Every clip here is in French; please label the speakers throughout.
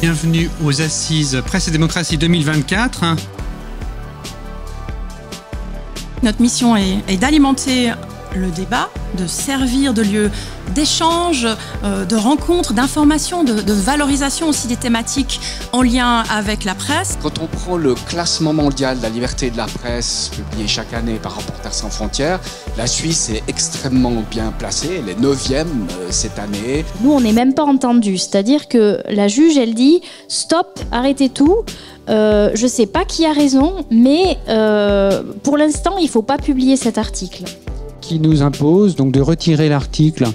Speaker 1: Bienvenue aux Assises Presse et Démocratie 2024.
Speaker 2: Notre mission est d'alimenter le débat, de servir de lieu d'échange, de rencontres, d'informations, de valorisation aussi des thématiques en lien avec la presse.
Speaker 3: Quand on prend le classement mondial de la liberté de la presse, publié chaque année par Reporters sans frontières, la Suisse est extrêmement bien placée, elle est 9e cette année.
Speaker 4: Nous, on n'est même pas entendus, c'est-à-dire que la juge, elle dit « stop, arrêtez tout ». Je ne sais pas qui a raison, mais pour l'instant, il ne faut pas publier cet article.
Speaker 5: Qui nous impose donc de retirer l'article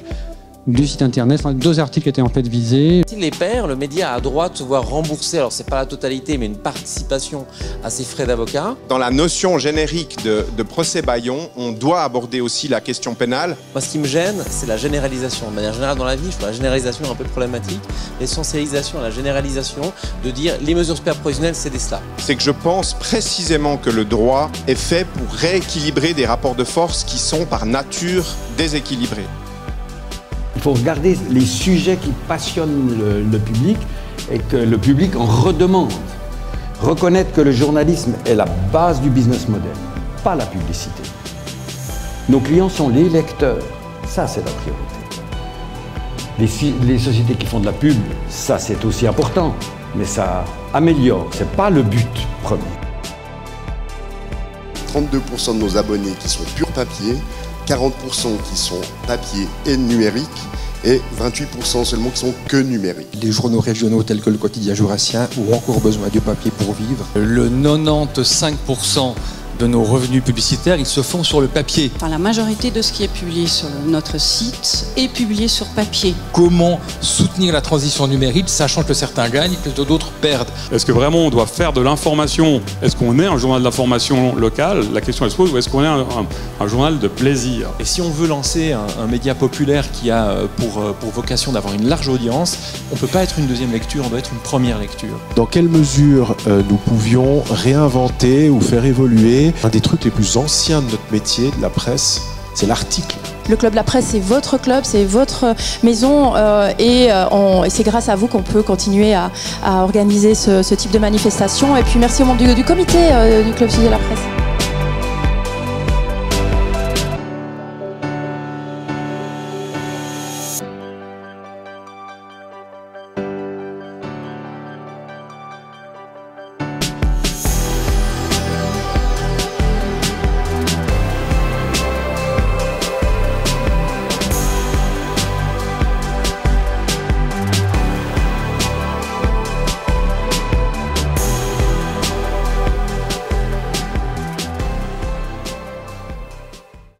Speaker 5: du site internet. Enfin, 2 articles étaient en fait visés.
Speaker 6: S'il les perd, le média a droit de se voir rembourser, alors c'est pas la totalité, mais une participation à ses frais d'avocat.
Speaker 7: Dans la notion générique de procès bâillon, on doit aborder aussi la question pénale.
Speaker 6: Moi, ce qui me gêne, c'est la généralisation. De manière générale dans la vie, je trouve la généralisation un peu problématique. L'essentialisation, la généralisation, de dire les mesures superprovisionnelles, c'est des slaps.
Speaker 7: C'est que je pense précisément que le droit est fait pour rééquilibrer des rapports de force qui sont par nature déséquilibrés.
Speaker 8: Il faut regarder les sujets qui passionnent le public et que le public en redemande. Reconnaître que le journalisme est la base du business model, pas la publicité. Nos clients sont les lecteurs, ça c'est la priorité. Les sociétés qui font de la pub, ça c'est aussi important, mais ça améliore, c'est pas le but premier.
Speaker 9: 32% de nos abonnés qui sont pur papier, 40% qui sont papier et numérique, et 28% seulement qui sont que numériques.
Speaker 10: Les journaux régionaux tels que le Quotidien Jurassien ont encore besoin du papier pour vivre.
Speaker 11: Le 95% de nos revenus publicitaires, ils se font sur le papier.
Speaker 12: Enfin, la majorité de ce qui est publié sur notre site est publié sur papier.
Speaker 11: Comment soutenir la transition numérique, sachant que certains gagnent et que d'autres perdent?
Speaker 13: Est-ce que vraiment on doit faire de l'information? Est-ce qu'on est un journal d'information local? La question elle se pose, ou est-ce qu'on est un journal de plaisir?
Speaker 14: Et si on veut lancer un média populaire qui a pour vocation d'avoir une large audience, on ne peut pas être une deuxième lecture, on doit être une première lecture.
Speaker 15: Dans quelle mesure nous pouvions réinventer ou faire évoluer un des trucs les plus anciens de notre métier, de la presse, c'est l'article.
Speaker 2: Le Club La Presse, c'est votre club, c'est votre maison et c'est grâce à vous qu'on peut continuer à organiser ce type de manifestation. Et puis merci aux membres du comité du Club Suisse de la Presse.